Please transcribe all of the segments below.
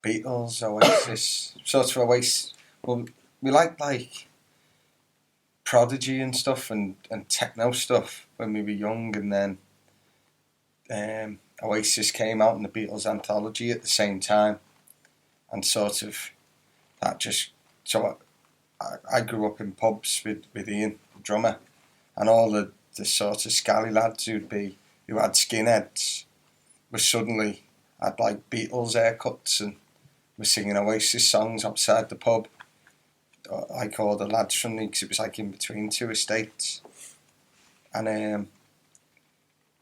Beatles, Oasis, sort of Oasis. Well, we liked like Prodigy and stuff and techno stuff when we were young, and then Oasis came out in the Beatles anthology at the same time, and sort of that just so I grew up in pubs with Ian, the drummer, and all the sort of Skelly lads who had skinheads were suddenly had like Beatles haircuts and were singing Oasis songs outside the pub. Like all the lads from the, because it was like in between two estates, and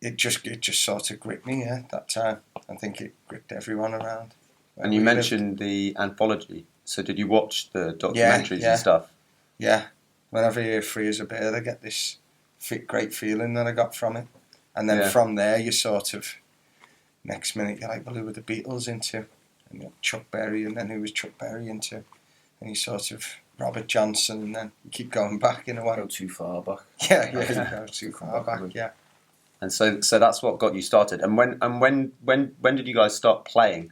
it just sort of gripped me that time. I think it gripped everyone around. And you mentioned the anthology. So did you watch the documentaries and stuff? Yeah. Whenever I hear Free as a Bird, I get this great feeling that I got from it. And then from there, you sort of, next minute, you're like, well, who were the Beatles into? And you Chuck Berry, and then who was Chuck Berry into? And you sort of, Robert Johnson, and then you keep going back in a way. Go too far back. Yeah, you go too far back, yeah. And so that's what got you started. And when did you guys start playing?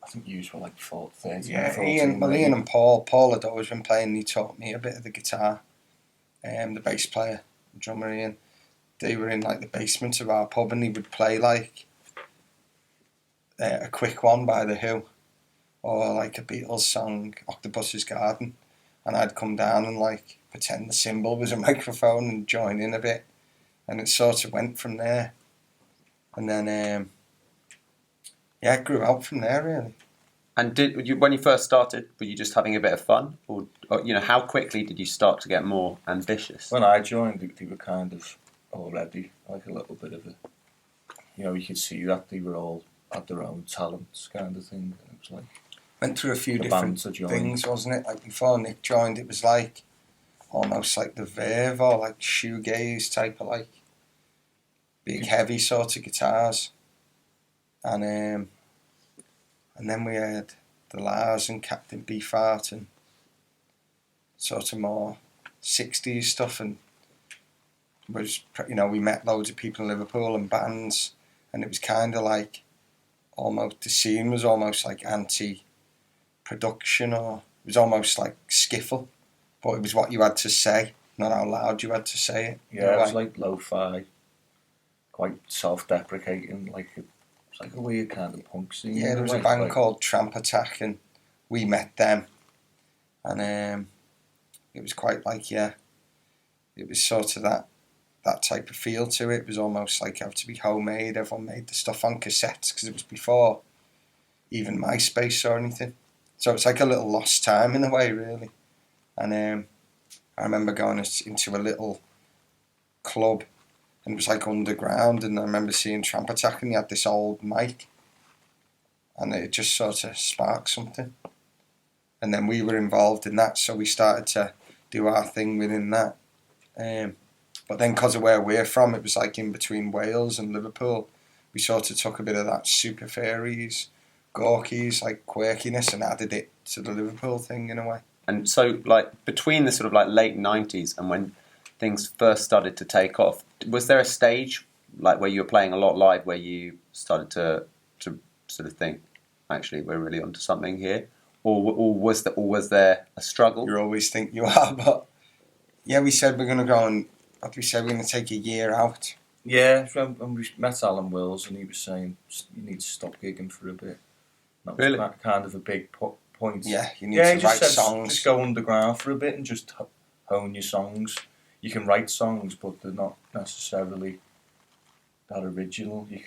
I think you were like 13. Yeah, Ian and Paul had always been playing. He taught me a bit of the guitar. The bass player, the drummer Ian, they were in like the basement of our pub, and he would play like a quick one by The Who, or like a Beatles song, Octopus's Garden, and I'd come down and like pretend the cymbal was a microphone and join in a bit, and it sort of went from there. And then it grew out from there really. And when you first started, were you just having a bit of fun, or how quickly did you start to get more ambitious? When I joined, they were kind of already like a little bit of a, you could see that they were all had their own talents kind of thing. And it was like went through a few different things, wasn't it? Like before Nick joined, it was like almost like the Verve or like shoegaze type of like big heavy sort of guitars, and then we had the Lars and Captain Beefheart and sort of more 60s stuff, and we met loads of people in Liverpool and bands, and it was kind of like almost the scene was almost like anti-production, or it was almost like skiffle, but it was what you had to say, not how loud you had to say it. Yeah, it was like lo-fi, quite self-deprecating, it's like a weird kind of punk scene. Yeah, there was a band called Tramp Attack, and we met them, and it was quite like, it was sort of that type of feel to it. It was almost like it had to be homemade. Everyone made the stuff on cassettes, because it was before even MySpace or anything. So it's like a little lost time in a way, really. And I remember going into a little club, and it was like underground, and I remember seeing Tramp Attack, and he had this old mic, and it just sort of sparked something. And then we were involved in that, so we started to do our thing within that. But then because of where we're from, it was like in between Wales and Liverpool, we sort of took a bit of that Super Fairies, Gorkies, like quirkiness, and added it to the Liverpool thing in a way. And so, like, between the sort of like late 90s and when things first started to take off, was there a stage like where you were playing a lot live where you started to sort of think, actually, we're really onto something here, or was there a struggle? You always think you are, but yeah, we said we're going to go and we said we're going to take a year out. Yeah, when we met Alan Wills, and he was saying you need to stop gigging for a bit. That was really? Kind of a big point. Yeah, you need to write songs. Just go underground for a bit and just hone your songs. You can write songs, but they're not necessarily that original. You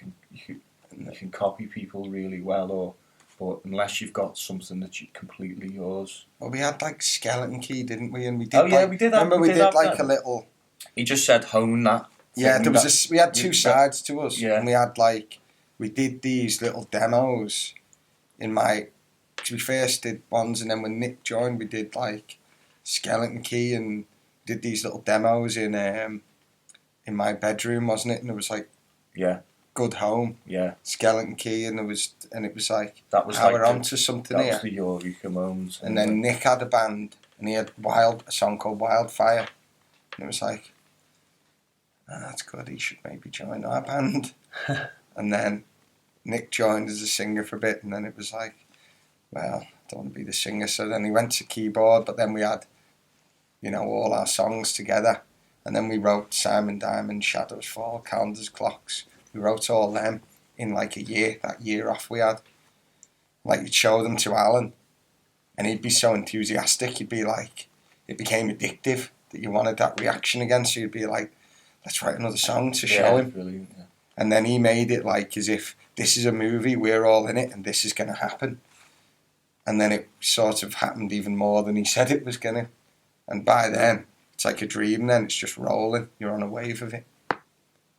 can copy people really well, but unless you've got something that's completely yours. Well, we had like Skeleton Key, didn't we? And we did. We did. Remember, we did like a little. He just said hone that. Yeah, we had two sides to us, yeah. And we had we did these little demos because we first did ones, and then when Nick joined, we did like Skeleton Key, and did these little demos in my bedroom, wasn't it? And it was like, Good Home, Skeleton Key, and it was like, that was we're onto something here. That was the Eureka moment. And then Nick had a band, and he had a song called Wildfire, and it was like, that's good, he should maybe join our band. And then Nick joined as a singer for a bit, and then it was like, well, I don't want to be the singer. So then he went to keyboard, but then we had, all our songs together. And then we wrote Simon Diamond, Shadows Fall, Calendars, Clocks. We wrote all them in like a year, that year off we had. Like, you'd show them to Alan, and he'd be so enthusiastic, you'd be like, it became addictive, that you wanted that reaction again, so you'd be like, let's write another song to show him. Brilliant, yeah. And then he made it like as if this is a movie, we're all in it, and this is going to happen. And then it sort of happened even more than he said it was going to. And by then, it's like a dream then, it's just rolling, you're on a wave of it.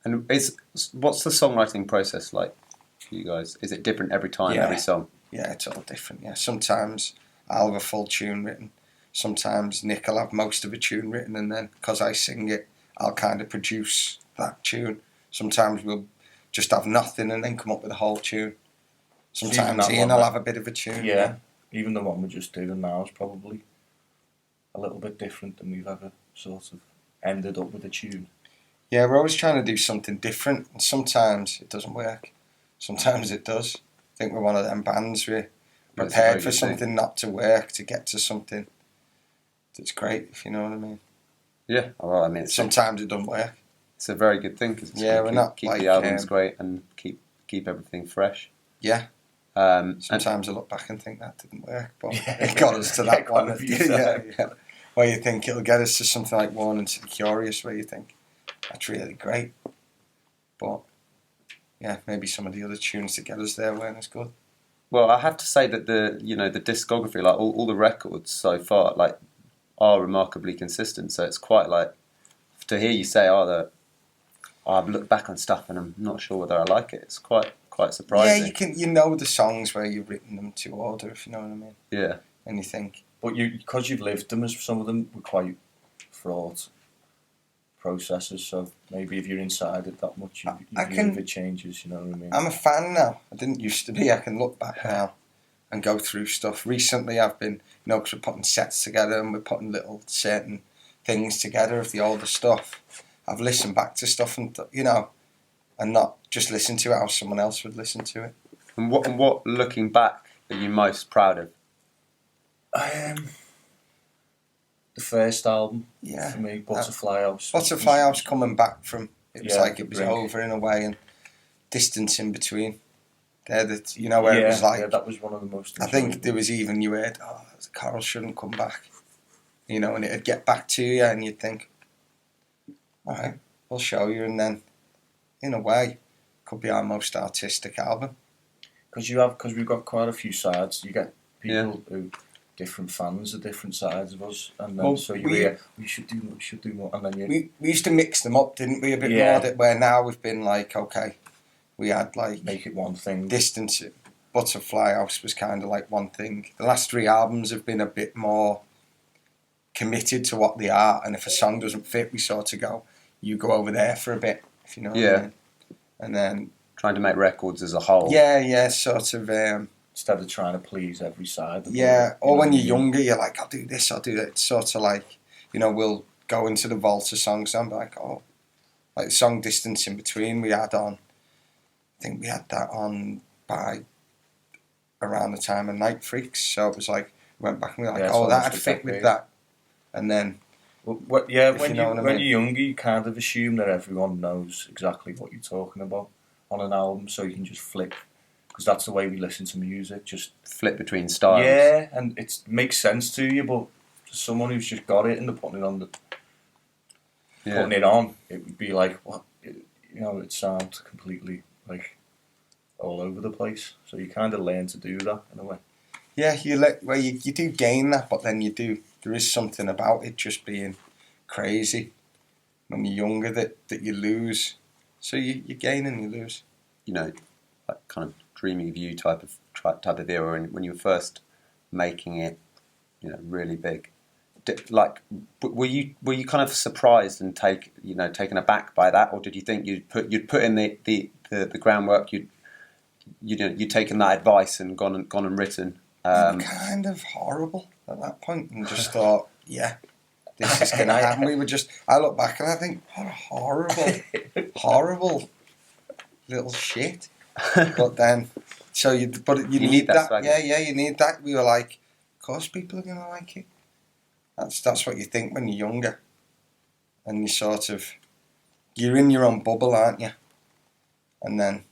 And what's the songwriting process like for you guys? Is it different every time, every song? Yeah, it's all different, yeah. Sometimes I'll have a full tune written. Sometimes Nick will have most of a tune written, and then, because I sing it, I'll kind of produce that tune. Sometimes we'll just have nothing and then come up with a whole tune. Sometimes Ian will have a bit of a tune. Yeah, even the one we're just doing now is probably a little bit different than we've ever sort of ended up with a tune. Yeah, we're always trying to do something different, and sometimes it doesn't work. Sometimes it does. I think we're one of them bands, we're prepared for something not to work to get to something that's great, if you know what I mean. Yeah, well, I mean, sometimes it doesn't work. It's a very good thing, because we're not keep like, the albums great and keep everything fresh. Yeah. Sometimes I look back and think that didn't work, but it got us to that one. Yeah. Where you think it'll get us to something like Worn and to the Curious, where you think that's really great, but yeah, maybe some of the other tunes that get us there weren't as good. Well, I have to say that the discography, like all the records so far, like, are remarkably consistent. So it's quite like, to hear you say, I've looked back on stuff and I'm not sure whether I like it. It's quite surprising. Yeah, you know the songs where you've written them to order, if you know what I mean. Yeah. And you think, but because you've lived them, as some of them were quite fraught processes. So maybe if you're inside it that much, you view if it changes. You know what I mean? I'm a fan now. I didn't used to be. I can look back now and go through stuff. Recently, I've been, because we're putting sets together and we're putting little certain things together of the older stuff. I've listened back to stuff and and not just listen to it how someone else would listen to it. And what looking back are you most proud of? The first album, yeah, for me, Butterfly House. Butterfly House coming back from, it was like it was brink. over in a way, and distance in between. Where it was like... Yeah, that was one of the most... I think there was even, you heard, Carol shouldn't come back. And it'd get back to you, and you'd think, all right, we'll show you, and then, in a way, could be our most artistic album. Because we've got quite a few sides. You get people who... different fans of different sides of us, and then we should do more, and then we used to mix them up, didn't we? A bit more. Where now we've been like, okay, we had like make it one thing. Distance, Butterfly House was kind of like one thing. The last 3 albums have been a bit more committed to what they are, and if a song doesn't fit, we sort of go, you go over there for a bit, if you know what I mean. And then trying to make records as a whole. Yeah, sort of. Instead of trying to please every side. Or when you're younger, you're like, I'll do this, I'll do that. It's sort of like, we'll go into the vault of songs and be like, like the song Distance in Between we had on, I think we had that on by around the time of Night Freaks. So it was like, we went back and we were like, that'd fit with that. And then... when you're younger, you kind of assume that everyone knows exactly what you're talking about on an album, so you can just flip. Because that's the way we listen to music, just flip between styles. Yeah, and it makes sense to you, but to someone who's just got it and they're putting it on, it would be like, what? It sounds completely like all over the place. So you kind of learn to do that in a way. Yeah, you do gain that, but then there is something about it just being crazy when you're younger that you lose. So you gain and you lose. Like kind of dreaming of you type of era, when you were first making it, really big. Were you kind of surprised and taken aback by that, or did you think you'd put in the groundwork, you'd taken that advice and gone and written? Kind of horrible at that point, and just thought, this is going to happen. I look back and I think, what a horrible little shit. But then, so you need that. swagger. Yeah, you need that. We were like, of course, people are gonna like it. That's what you think when you're younger, and you sort of, you're in your own bubble, aren't you? And then,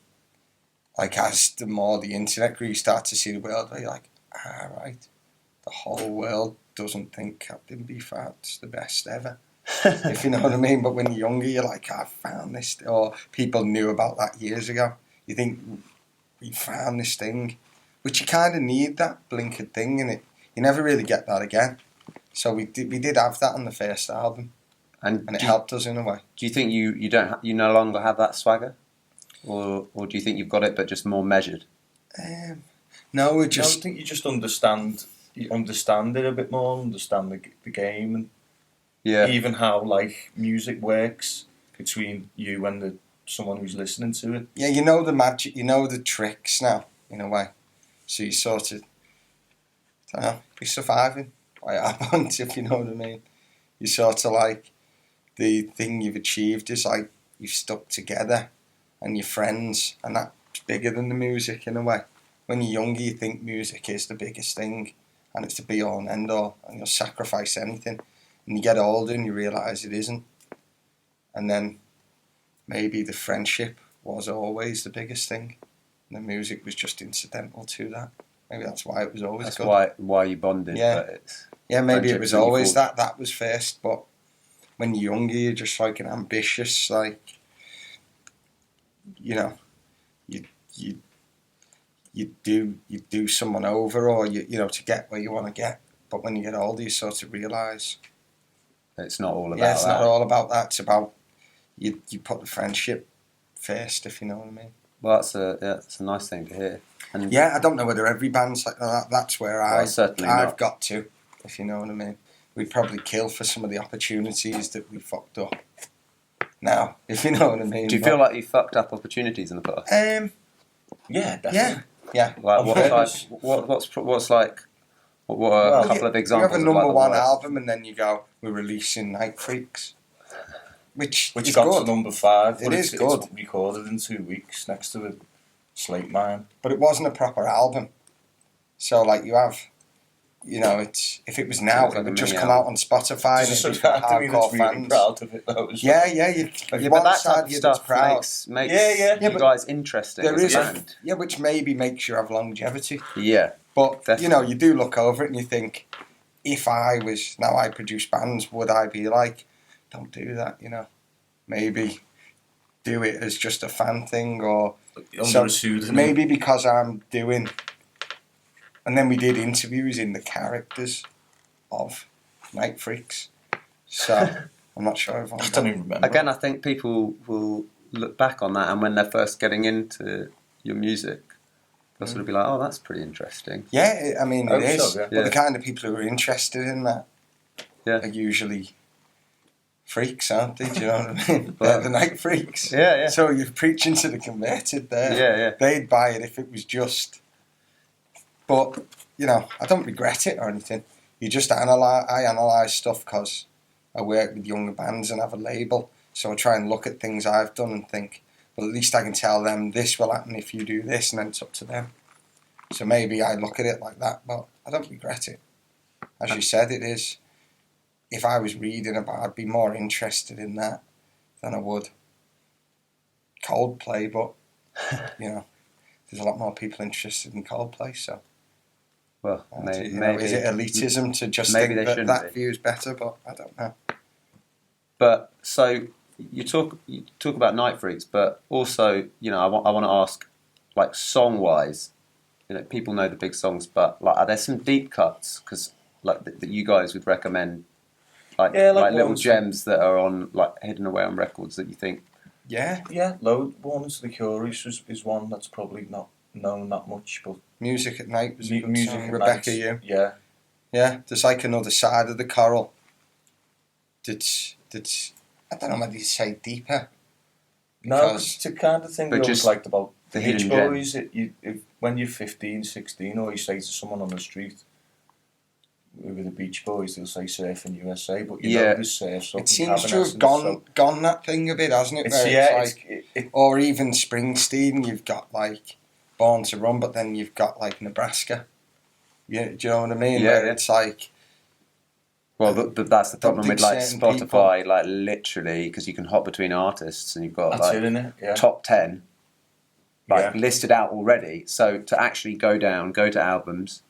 like, as the more the internet grew, you start to see the world where you're like, right, the whole world doesn't think Captain Beefheart's the best ever. If you know what I mean. But when you're younger, you're like, I found this, or people knew about that years ago. You think, we found this thing, which you kind of need, that blinkered thing, and you never really get that again. So we did have that on the first album, and it helped us in a way. Do you think you no longer have that swagger, or do you think you've got it but just more measured? No, I think you just understand. You understand it a bit more, understand the game, and even how like music works between you and someone who's listening to it. Yeah, you know the magic, you know the tricks now, in a way. So you sort of, I don't know, you're surviving by our point, if you know what I mean. You sort of like, the thing you've achieved is like, you've stuck together, and you're friends, and that's bigger than the music in a way. When you're younger, you think music is the biggest thing, and it's the be all and end all, and you'll sacrifice anything. And you get older and you realise it isn't. And then maybe the friendship was always the biggest thing, and the music was just incidental to that. Maybe that's why it was always that's good. why you bonded. Yeah, but it's maybe it was always that was first. But when you're younger, you're just like an ambitious, like, you know, you do someone over, or you know, to get where you want to get. But when you get older, you sort of realise it's not all about it's that. not all about that. It's about you put the friendship first, if you know what I mean. Well, that's a nice thing to hear. And yeah, I don't know whether every band's like that. That's where I've got to, if you know what I mean. We'd probably kill for some of the opportunities that we fucked up now, if you know what I mean. Do you feel like you fucked up opportunities in the past? Yeah, definitely. Yeah. Like what type? What's like? What are a couple of examples? You have a number one album, and then you go, we're releasing Night Freaks, which is got good. to number 5. It is good. It's recorded in 2 weeks next to the Slate Mine. But it wasn't a proper album. So like you have, you know, if it was now, it would just come out on Spotify and it'd be for hardcore fans. Proud of it though. But that type of stuff makes you guys interesting as a band. Yeah, which maybe makes you have longevity. Yeah. But, definitely. You know, you do look over it and you think, if I produce bands, would I be like, don't do that, you know? Maybe do it as just a fan thing, or maybe because I'm doing. And then we did interviews in the characters of Night Freaks. So I'm not sure if I don't even remember. Again, I think people will look back on that, and when they're first getting into your music, they'll sort of be like, oh, that's pretty interesting. Yeah, I mean, it is. So, yeah. But the kind of people who are interested in that are usually freaks, aren't they? Do you know what I mean? They're the Night Freaks. Yeah. So you're preaching to the converted there. Yeah. They'd buy it if it was just. But, you know, I don't regret it or anything. You just I analyse stuff because I work with younger bands and have a label. So I try and look at things I've done and think, well, at least I can tell them this will happen if you do this, and then it's up to them. So maybe I look at it like that, but I don't regret it. As you said, it is. If I was reading about, I'd be more interested in that than I would Coldplay, but, you know, there's a lot more people interested in Coldplay, so. Well, maybe. Is it elitism to just think that view's better? But I don't know. But, so, you talk about Night Freaks, but also, you know, I want to ask, like, song-wise, you know, people know the big songs, but, like, are there some deep cuts? Because, like, that you guys would recommend, like little gems that are on, like, hidden away on records that you think... Yeah. Warnings to the Curious is one that's probably not known that much, but... Music at Night was Music song. at Rebecca, Night. you. Yeah. There's like another side of the coral. That's I don't know whether you say deeper. No, it's the kind of thing we always liked about the Hitch Boys. When you're 15, 16, or you say to someone on the street, with the Beach Boys, they'll say Surfing USA, but you Yeah. know there's surfs up It in seems to Cabernet, have gone that thing a bit, hasn't it? It's, Where yeah, it's like, or even Springsteen, you've got like Born to Run, but then you've got like Nebraska. Yeah, do you know what I mean? Yeah, Where yeah. it's like, Well, that's the problem with like certain Spotify, people- like literally, because you can hop between artists and you've got that's like it, innit? Yeah. top 10 like Yeah. listed out already. So to actually go to albums,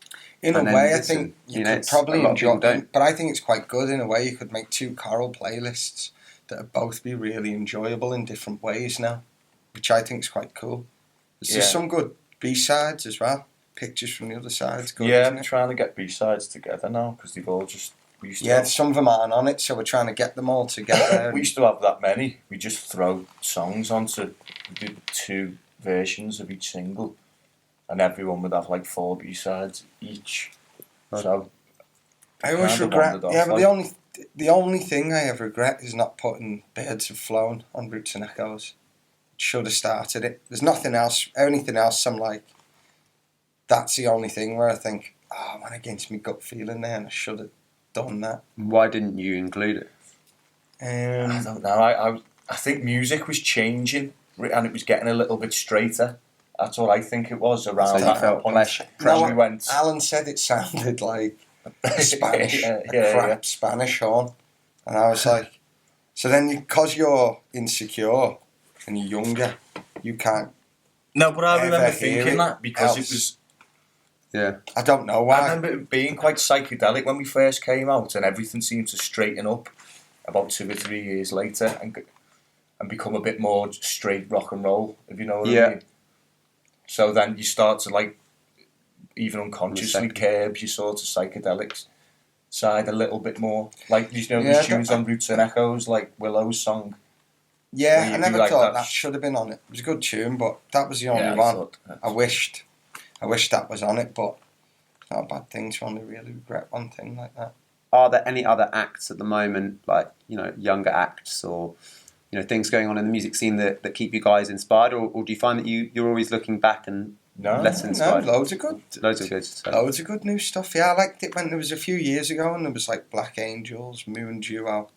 in a and then way, I listen, think you you know, could it's- probably a lot of enjoy people don't. but I think it's quite good in a way. You could make two choral playlists that would both be really enjoyable in different ways now, which I think is quite cool. There's just Yeah. some good B-sides as well. Pictures from the other side's good, Yeah, isn't I'm it? trying to get B-sides together now because they've all just. We used to Yeah, have, some of them aren't on it, so we're trying to get them all together. we used to have that many. We just throw songs onto. We did 2 versions of each single, and everyone would have like 4 B-sides each. Right. So I always kind of regret. wandered off, Yeah, but like. the only thing I ever regret is not putting Birds Have Flown on Roots and Echoes. Should have started it. There's nothing else. Anything else, I'm like, that's the only thing where I think, oh, I went against my gut feeling there, and I should have done that. why didn't you include it? I don't know. I think music was changing and it was getting a little bit straighter. That's what I think it was around So you that felt point. pressure. We went. Alan said it sounded like Spanish, Yeah, a yeah, crap yeah. Spanish horn, and I was like, so then because you're insecure and you're younger, you can't. No, but I ever remember hear thinking it that because else. it was. Yeah, I don't know I why. remember it being quite psychedelic when we first came out, and everything seemed to straighten up about 2 or 3 years later and become a bit more straight rock and roll, if you know what Yeah. I mean. So then you start to like, even unconsciously second. curb your sort of psychedelics side a little bit more. Like, you know, Yeah, there's tunes on Roots and Echoes, like Willow's song. Yeah, Well, you I do never like thought that. that should have been on it. It was a good tune, but that was the only Yeah, I one. thought, I wished that was on it, but it's not a bad thing to only really regret one thing like that. are there any other acts at the moment, like, you know, younger acts or, you know, things going on in the music scene that keep you guys inspired, or do you find that you're always looking back and No, less No, inspired? loads of good. Loads of good stuff. Loads of good new stuff. Yeah, I liked it when there was a few years ago and there was like Black Angels, Moon Duo.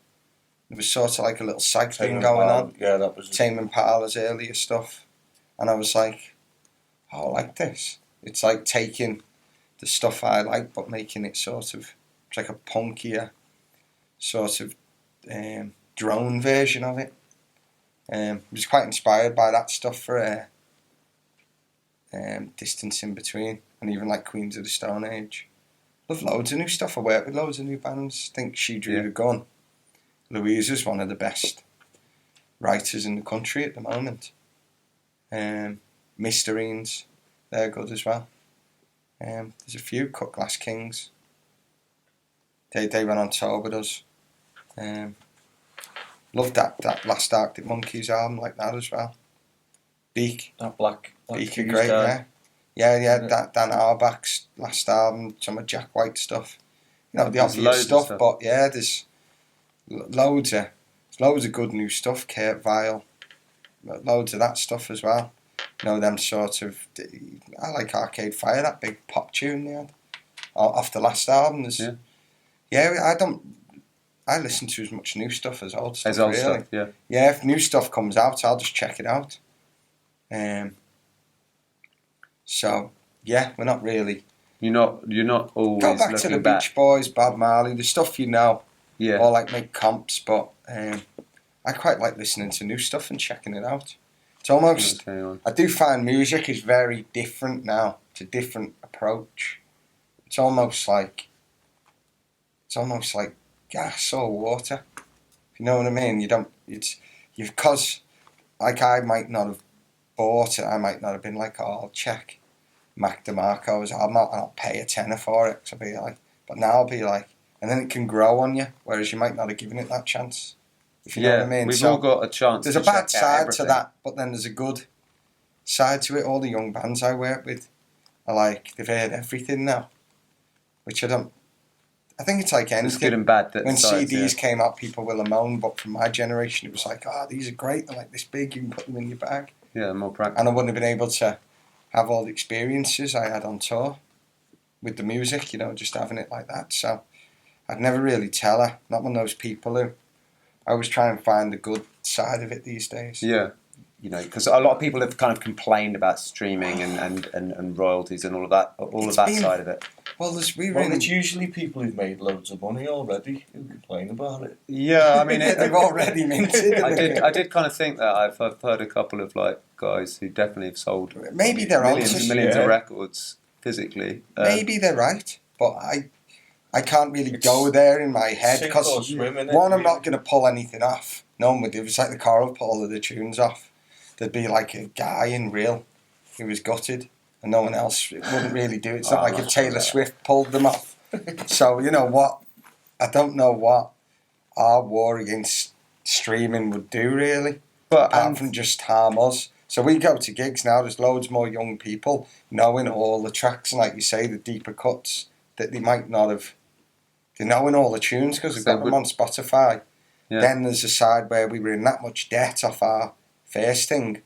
There was sort of like a little psych thing going on. Yeah, that was. Tame Impala's earlier stuff. And I was like, oh, I like this. It's like taking the stuff I like but making it sort of, it's like a punkier sort of drone version of it. I was quite inspired by that stuff for Distance in Between and even like Queens of the Stone Age. Love loads of new stuff. I work with loads of new bands. I think She Drew the Gun. Louisa's one of the best writers in the country at the moment. Mysterines, they're good as well. There's a few. Cut Glass Kings. They went on tour with us. Loved that last Arctic Monkeys album like that as well. Beak. That Black Beak are Keys great, guy. yeah. That Dan Auerbach's last album, some of Jack White stuff. You know, the There's obvious loads of stuff, stuff. but yeah, there's loads of good new stuff. Kurt Vile, loads of that stuff as well. You know, them sort of. I like Arcade Fire, that big pop tune they had off the last album. Yeah, I listen to as much new stuff as old stuff. As old really. stuff, yeah. Yeah, if new stuff comes out, I'll just check it out. So yeah, we're not really. You're not always Go back looking to the back. Beach Boys, Bob Marley, the stuff you know, Yeah. or like make comps, but I quite like listening to new stuff and checking it out. It's almost, Okay, on. I do find music is very different now. It's a different approach. It's almost like gas or water. If you know what I mean? Because like I might not have bought it, I might not have been like, oh, I'll check Mac DeMarco's album out and I'll pay a tenner for it. So I'll be like, but now I'll be like, and then it can grow on you, whereas you might not have given it that chance. If you know what I mean? We've So all got a chance. there's to a bad check out side to everything. that, but then there's a good side to it. All the young bands I work with are like, they've heard everything now, which I don't. I think it's like There's anything. good and bad. When sides, CDs yeah. came out, people will have moaned, but from my generation, it was like, these are great. They're like this big. You can put them in your bag. Yeah, more practical. And I wouldn't have been able to have all the experiences I had on tour. with the music, just having it like that. So I'd never really tell her. Not one of those people who I always try and find the good side of it these days. Yeah. Because a lot of people have kind of complained about streaming and royalties and all of that, side of it. Well, it's usually people who've made loads of money already who complain about it. Yeah, I mean, they've already minted. I did kind of think that. I've heard a couple of guys who definitely have sold maybe they're millions of records physically. Maybe they're right, but I can't really go there in my head because one, I'm not going to pull anything off. No one would do. It's like the Coral pull of the tunes off. There'd be like a guy in real who was gutted, and no one else wouldn't really do it. It's not like if Taylor Swift pulled them off. So you know what? I don't know what our war against streaming would do really, apart from just harm us. So we go to gigs now. There's loads more young people knowing all the tracks, and like you say, the deeper cuts that they might not have. They're knowing all the tunes because we've got them on Spotify. Yeah. Then there's a side where we were in that much debt off our first thing.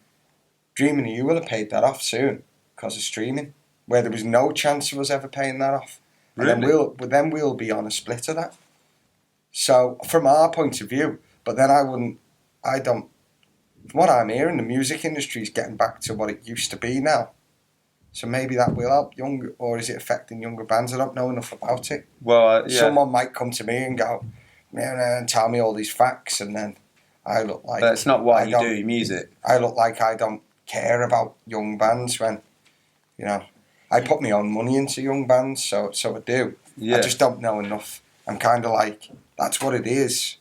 Dreaming of You will have paid that off soon because of streaming, where there was no chance of us ever paying that off. Really? And then we'll be on a split of that. So from our point of view, but then from what I'm hearing, the music industry is getting back to what it used to be now. So maybe that will help or is it affecting younger bands? I don't know enough about it. Well, yeah. Someone might come to me and go, and tell me all these facts, and then I look like... That's not why you do music. I look like I don't care about young bands when, I put my own money into young bands, so I do. Yeah. I just don't know enough. I'm kind of like, that's what it is.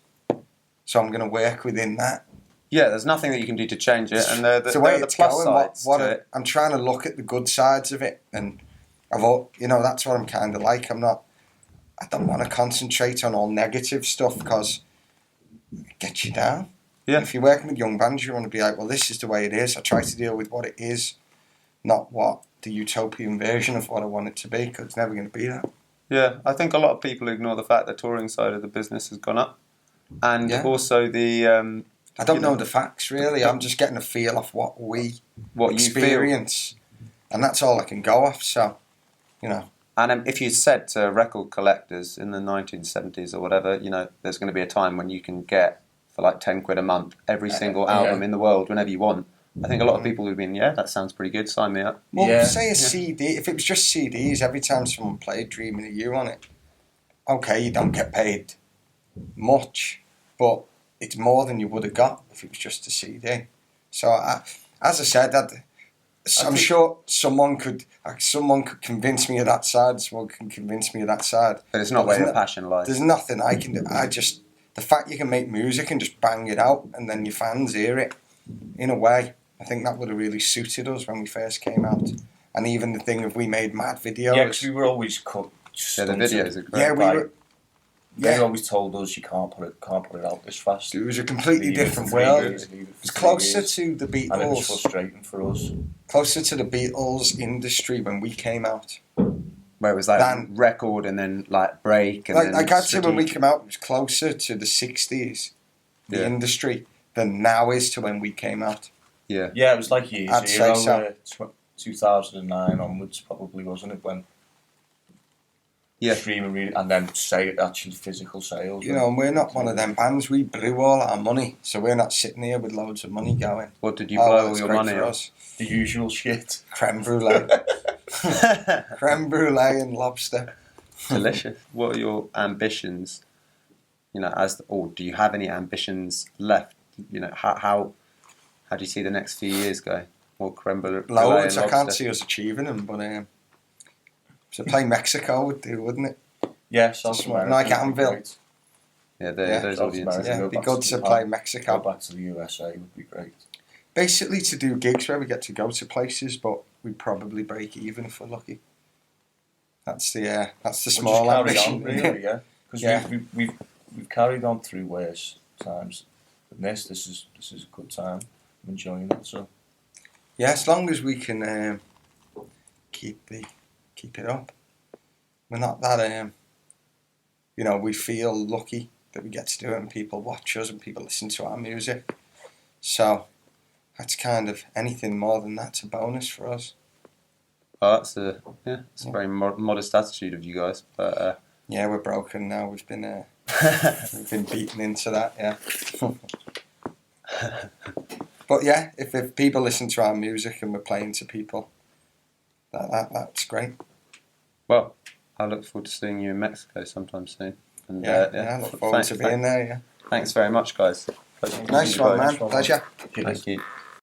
So I'm going to work within that. Yeah, there's nothing that you can do to change it, and the plus sides to it. I'm trying to look at the good sides of it, and that's what I'm kind of like. I don't want to concentrate on all negative stuff because it gets you down. Yeah. If you're working with young bands, you want to be like, well, this is the way it is. I try to deal with what it is, not what the utopian version of what I want it to be, because it's never going to be that. Yeah, I think a lot of people ignore the fact that the touring side of the business has gone up, and also the. I don't know the facts really. I'm just getting a feel of what experience, and that's all I can go off. So, And if you said to record collectors in the 1970s or whatever, there's going to be a time when you can get for like £10 a month every single album in the world whenever you want. I think a lot of people would have been, that sounds pretty good, sign me up. Well, say a CD, if it was just CDs, every time someone played Dreaming of You on it, okay, you don't get paid much, but it's more than you would have got if it was just a CD. So, as I said, I'm sure someone could convince me of that side, someone can convince me of that side. But it's not where your passion lies. There's nothing I can do. The fact you can make music and just bang it out and then your fans hear it, in a way, I think that would have really suited us when we first came out. And even the thing of we made mad videos. Yeah, because we were always cut. Yeah, the videos are great. Yeah, we were. They always told us you can't put it out this fast. It was a completely different world. It was closer to the Beatles. And it was frustrating for us. Closer to the Beatles industry when we came out. Where it was like record and then like break. And then I'd say when we came out, it was closer to the 60s, the industry, than now is to when we came out. Yeah, it was like year zero, 2009 onwards probably, wasn't it, when... Yeah, streaming and then actually physical sales. And we're not one of them bands. We blew all our money, so we're not sitting here with loads of money going. What did you blow all your money on? The usual shit. Crème brûlée. Crème brûlée and lobster. Delicious. What are your ambitions? Do you have any ambitions left? How do you see the next few years go? Or crème brûlée? Loads. I can't see us achieving them, but. So play Mexico would do, wouldn't it? Yeah, South America. Like Anvil. Yeah, those audiences. Yeah, it'd be good to play Mexico. Go back to the USA would be great. Basically to do gigs where we get to go to places, but we'd probably break even if we're lucky. That's the small ambition. Really, yeah. Because we've carried on through worse times than this. This is a good time. I'm enjoying it. So. Yeah, as long as we can keep it up. We're not that, we feel lucky that we get to do it and people watch us and people listen to our music. So that's kind of anything more than that's a bonus for us. Oh, that's a very modest attitude of you guys. But yeah, we're broken now. We've been beaten into that. Yeah. But yeah, if people listen to our music and we're playing to people, that's great. Well, I look forward to seeing you in Mexico sometime soon. And, I look forward to being there. Yeah. Thanks very much, guys. Nice one, man. Pleasure. Thank you.